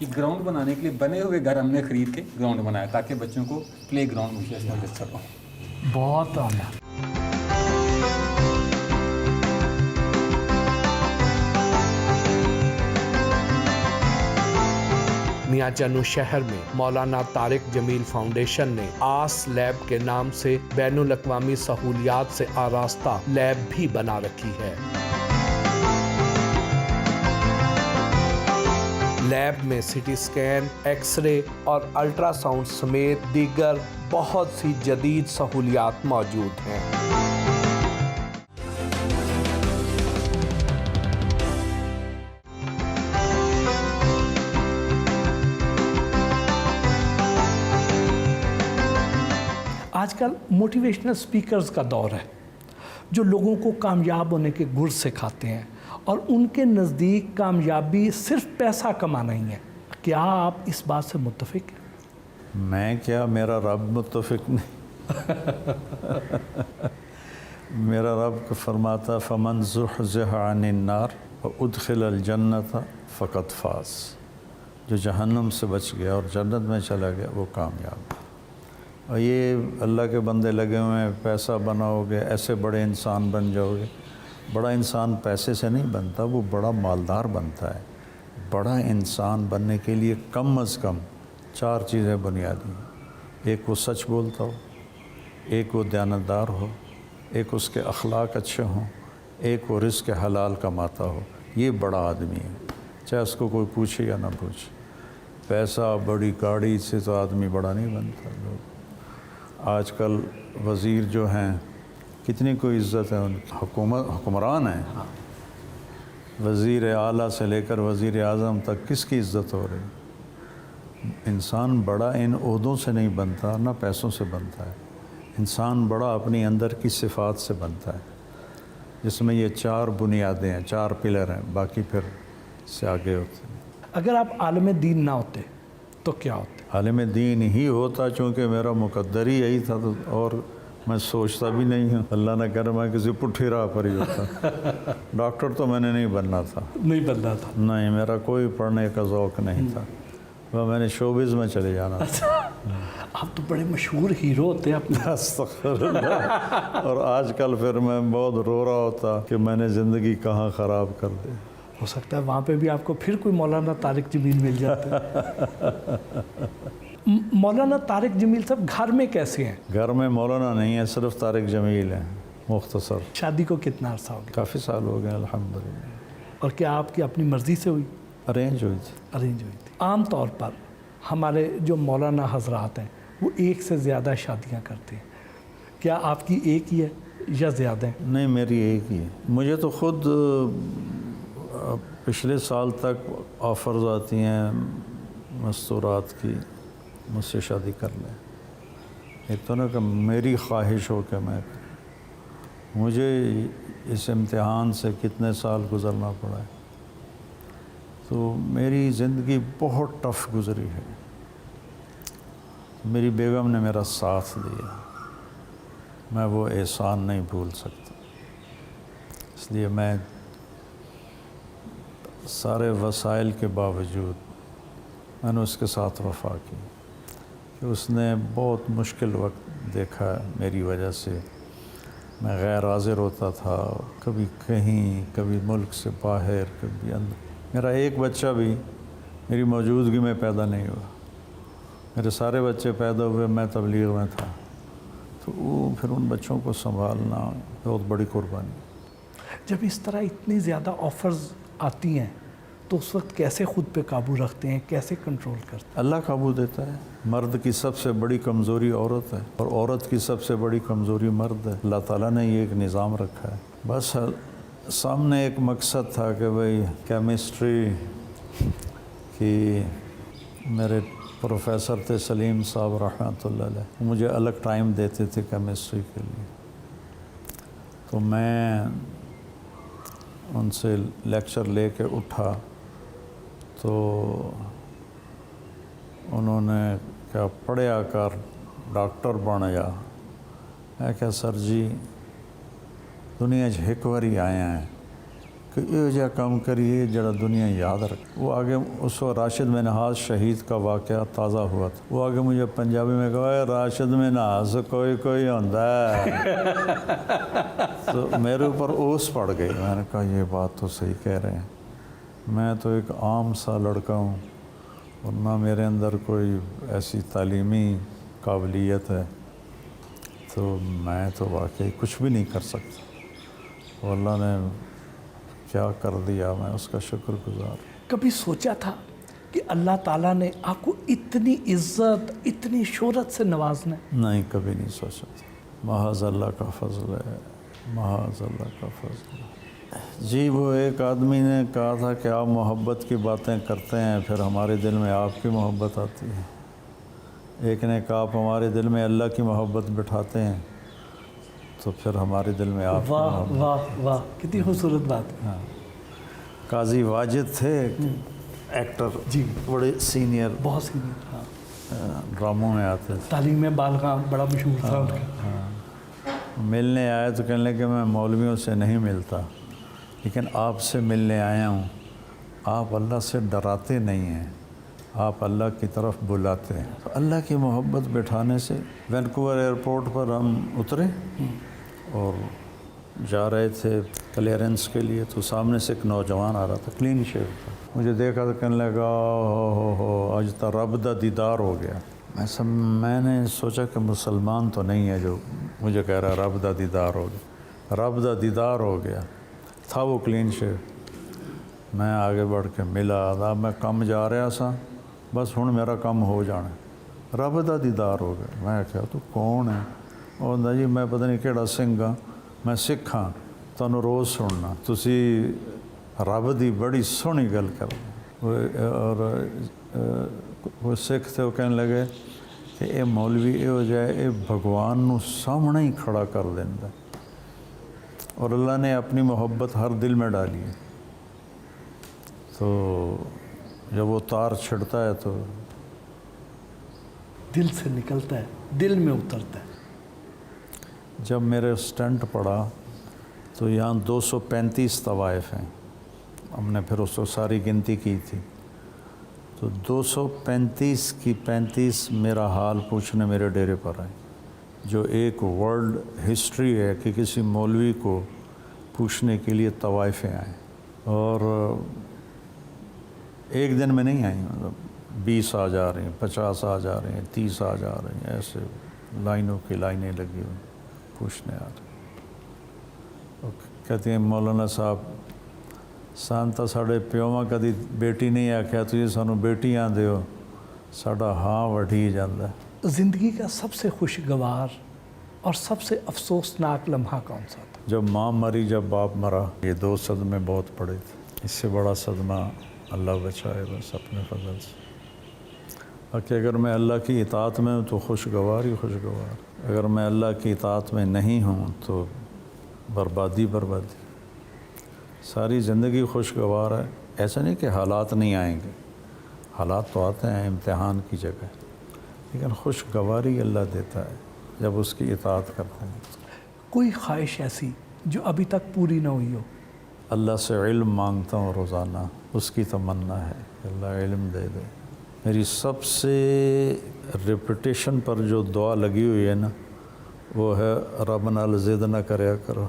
یہ گراؤنڈ بنانے کے لیے بنے ہوئے گھر ہم نے خرید کے گراؤنڈ بنایا تاکہ بچوں کو پلے گراؤنڈ میسر ہو. بہت اعلیٰ. میاں شہر میں مولانا طارق جمیل فاؤنڈیشن نے آس لیب کے نام سے بین الاقوامی سہولیات سے آراستہ لیب بھی بنا رکھی ہے. لیب میں C T scan, X ray اور الٹرا ساؤنڈ سمیت دیگر بہت سی جدید سہولیات موجود ہیں. آج کل موٹیویشنل سپیکرز کا دور ہے جو لوگوں کو کامیاب ہونے کے گر سکھاتے ہیں اور ان کے نزدیک کامیابی صرف پیسہ کمانا ہی ہے. کیا آپ اس بات سے متفق ہیں؟ میں کیا، میرا رب متفق نہیں. میرا رب فرماتا فمن زحزح عن النار وادخل الجنت فقد فاز. جو جہنم سے بچ گیا اور جنت میں چلا گیا وہ کامیاب. اور یہ اللہ کے بندے لگے ہوئے ہیں پیسہ بناؤ گے، ایسے بڑے انسان بن جاؤ گے. بڑا انسان پیسے سے نہیں بنتا، وہ بڑا مالدار بنتا ہے. بڑا انسان بننے کے لیے کم از کم 4 چیزیں بنیادی ہیں. ایک وہ سچ بولتا ہو، ایک وہ دیانتدار ہو، ایک اس کے اخلاق اچھے ہوں، ایک وہ رزق حلال کماتا ہو. یہ بڑا آدمی ہے، چاہے اس کو کوئی پوچھے یا نہ پوچھے. پیسہ، بڑی گاڑی سے تو آدمی بڑا نہیں بنتا. لوگ آج کل وزیر جو ہیں کتنی کوئی عزت ہے ان کی، حکمران ہیں. وزیر اعلیٰ سے لے کر وزیر اعظم تک کس کی عزت ہو رہی. انسان بڑا ان عہدوں سے نہیں بنتا، نہ پیسوں سے بنتا ہے. انسان بڑا اپنی اندر کی صفات سے بنتا ہے، جس میں یہ 4 بنیادیں ہیں، 4 پلر ہیں، باقی پھر سے آگے ہوتے ہیں. اگر آپ عالم دین نہ ہوتے تو کیا ہوتے؟ عالم دین ہی ہوتا، چونکہ میرا مقدر ہی یہی تھا، تو اور میں سوچتا بھی نہیں ہوں. اللہ نہ کرے میں کسی پٹھی راہ پر ہی ہوتا. ڈاکٹر تو میں نے نہیں بننا تھا. نہیں بننا تھا. نہیں، میرا کوئی پڑھنے کا ذوق نہیں تھا. وہ میں نے شوبز میں چلے جانا تھا. آپ تو بڑے مشہور ہیرو ہوتے ہیں اپنے. استغفر اللہ. اور آج کل پھر میں بہت رو رہا ہوتا کہ میں نے زندگی کہاں خراب کر دی. ہو سکتا ہے وہاں پہ بھی آپ کو پھر کوئی مولانا طارق جمیل مل جاتا ہے. مولانا طارق جمیل صاحب گھر میں کیسے ہیں؟ گھر میں مولانا نہیں ہے، صرف طارق جمیل ہیں. مختصر. شادی کو کتنا عرصہ ہو گیا؟ کافی سال ہو گئے الحمدللہ. اور کیا آپ کی اپنی مرضی سے ہوئی؟ ارینج ہوئی تھی. ارینج ہوئی تھی. عام طور پر ہمارے جو مولانا حضرات ہیں وہ ایک سے زیادہ شادیاں کرتے ہیں. کیا آپ کی ایک ہی ہے یا زیادہ ہیں؟ نہیں، میری ایک ہی ہے. مجھے تو خود پچھلے سال تک آفرز آتی ہیں مستورات کی، مجھ سے شادی کر لیں. ایک تو نا کہ میری خواہش ہو کہ میں مجھے اس امتحان سے کتنے سال گزرنا پڑا ہے. تو میری زندگی بہت ٹف گزری ہے. میری بیگم نے میرا ساتھ دیا، میں وہ احسان نہیں بھول سکتا. اس لیے میں سارے وسائل کے باوجود میں نے اس کے ساتھ وفا کی کہ اس نے بہت مشکل وقت دیکھا ہے میری وجہ سے. میں غیر حاضر ہوتا تھا، کبھی کہیں، کبھی ملک سے باہر، کبھی اندر. میرا ایک بچہ بھی میری موجودگی میں پیدا نہیں ہوا. میرے سارے بچے پیدا ہوئے، میں تبلیغ میں تھا. تو وہ پھر ان بچوں کو سنبھالنا بہت بڑی قربانی. جب اس طرح اتنی زیادہ آفرز آتی ہیں تو اس وقت کیسے خود پہ قابو رکھتے ہیں، کیسے کنٹرول کرتے ہیں؟ اللہ قابو دیتا ہے. مرد کی سب سے بڑی کمزوری عورت ہے اور عورت کی سب سے بڑی کمزوری مرد ہے. اللہ تعالیٰ نے یہ ایک نظام رکھا ہے. بس سامنے ایک مقصد تھا کہ بھئی کیمسٹری کی، میرے پروفیسر تھے سلیم صاحب رحمۃ اللہ علیہ، مجھے الگ ٹائم دیتے تھے کیمسٹری کے لیے. تو میں ان سے لیکچر لے کے اٹھا تو انہوں نے کیا پڑھیا کر ڈاکٹر بن جا. میں کہا سر جی دنیا ایک واری آیا ہیں کہ یہ جا کام کریے جڑا دنیا یاد رکھ. وہ آگے اس وقت راشد منہاز شہید کا واقعہ تازہ ہوا تھا. وہ آگے مجھے پنجابی میں کہا اے راشد منہاز کوئی ہوتا ہے. تو میرے اوپر اوس پڑ گئی. میں نے کہا یہ بات تو صحیح کہہ رہے ہیں. میں تو ایک عام سا لڑکا ہوں اور نہ میرے اندر کوئی ایسی تعلیمی قابلیت ہے، تو میں تو واقعی کچھ بھی نہیں کر سکتا. اور اللہ نے کیا کر دیا، میں اس کا شکر گزار. کبھی سوچا تھا کہ اللہ تعالیٰ نے آپ کو اتنی عزت، اتنی شہرت سے نوازنا ہے؟ نہیں، کبھی نہیں سوچا تھا. محض اللہ کا فضل ہے، محض اللہ کا فضل ہے. جی وہ ایک آدمی نے کہا تھا کہ آپ محبت کی باتیں کرتے ہیں پھر ہمارے دل میں آپ کی محبت آتی ہے. ایک نے کہا آپ ہمارے دل میں اللہ کی محبت بٹھاتے ہیں تو پھر ہمارے دل میں آپ کی واہ محبت. واہ واہ، کتنی خوبصورت بات ہے. ہاں. قاضی واجد تھے ایکٹر، جی بڑے سینئر، بہت سینئر. ہاں، ڈراموں میں آتے تھے. تعلیم بالغاں بڑا مشہور تھا ان کا. ملنے آئے تو کہنے لگے میں مولویوں سے نہیں ملتا لیکن آپ سے ملنے آیا ہوں. آپ اللہ سے ڈراتے نہیں ہیں، آپ اللہ کی طرف بلاتے ہیں. تو اللہ کی محبت بٹھانے سے وینکوور ایئرپورٹ پر ہم اترے اور جا رہے تھے کلیئرنس کے لیے، تو سامنے سے ایک نوجوان آ رہا تھا کلین شیو تھا. مجھے دیکھا تو کہنے لگا ہو آج تو رب دا دیدار ہو گیا. میں نے سوچا کہ مسلمان تو نہیں ہے جو مجھے کہہ رہا رب دا دیدار ہو گیا. رب دا دیدار ہو گیا. تھا وہ کلین شیو. میں آگے بڑھ کے ملا. آدھا میں کم جا رہا سا، بس ہن میرا کم ہو جانا. رب دا دیدار ہو گیا. میں کہا تو کون ہے؟ وہ کہندا جی میں پتہ نہیں کہڑا سنگھ ہاں، میں سکھ ہاں، تانوں روز سننا، تسی رب دی بڑی سونی گل کرتے. اور وہ سکھ تھے، وہ کہنے لگے کہ اے مولوی اے ہو جائے اے بھگوان نو سامنے ہی کھڑا کر دیندا ہے اور اللہ نے اپنی محبت ہر دل میں ڈالی ہے. تو جب وہ تار چھڑتا ہے تو دل سے نکلتا ہے، دل میں اترتا ہے. جب میرے سٹنٹ پڑا تو یہاں 235 طوائف ہیں. ہم نے پھر اس کو ساری گنتی کی تھی تو 235 کی 35 میرا حال پوچھنے میرے ڈیرے پر آئے، جو ایک ورلڈ ہسٹری ہے کہ کسی مولوی کو پوچھنے کے لیے طوائفیں آئیں. اور ایک دن میں نہیں آئیں، مطلب 20 آ جا رہی ہیں، 50 آ جا رہے ہیں، 30 آ جا رہی ہیں، ایسے لائنوں کی لائنیں لگی ہوئی پوچھنے آ رہے. کہتے ہیں مولانا صاحب سان تو ساڑے پیوواں کدی بیٹی نہیں آکھیا تجھے سانو بیٹیاں دیو، ساڑا ہاں وٹھی جاندہ ہے. زندگی کا سب سے خوشگوار اور سب سے افسوسناک لمحہ کون سا تھا؟ جب ماں مری، جب باپ مرا، یہ 2 صدمے بہت پڑے تھے. اس سے بڑا صدمہ اللہ بچائے بس اپنے فضل سے. باقی اگر میں اللہ کی اطاعت میں ہوں تو خوشگوار ہی خوشگوار، اگر میں اللہ کی اطاعت میں نہیں ہوں تو بربادی بربادی. ساری زندگی خوشگوار ہے. ایسا نہیں کہ حالات نہیں آئیں گے، حالات تو آتے ہیں امتحان کی جگہ، لیکن خوشگواری اللہ دیتا ہے جب اس کی اطاعت کرتے ہیں. کوئی خواہش ایسی جو ابھی تک پوری نہ ہوئی ہو؟ اللہ سے علم مانگتا ہوں روزانہ، اس کی تمنا ہے کہ اللہ علم دے دے. میری سب سے ریپیٹیشن پر جو دعا لگی ہوئی ہے نا وہ ہے رب نال ضد نہ کریا کرو.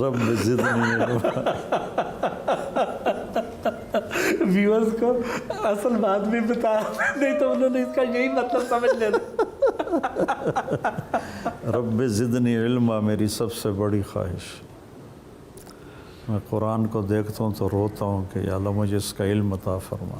رب ضد نہیں. ویورز کو اصل بات بھی بتا، نہیں تو انہوں نے اس کا یہی مطلب سمجھ لینا. رب زدنی علما میری سب سے بڑی خواہش. میں قرآن کو دیکھتا ہوں تو روتا ہوں کہ یا اللہ مجھے اس کا علم عطا فرما.